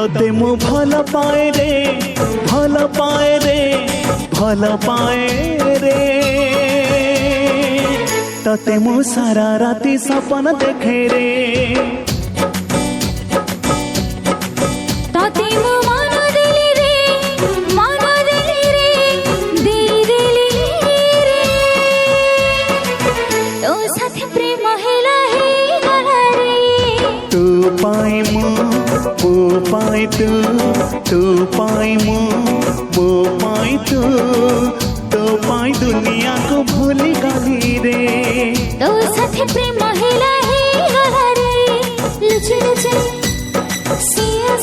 तोते मु भल पाए रे भल पाए रे भल पाए रे तोते मु सारा राती सपन देखे रे तोते मु मन देली रे देली रे तो साथे प्रेम हेला हे गला रे तू पाए मु वो पाए तू पाए मु वो पाए तो पाए दुनिया को भूली गली रे तो साथे प्रेम हेला हे गला रे लुचे लुचे सिया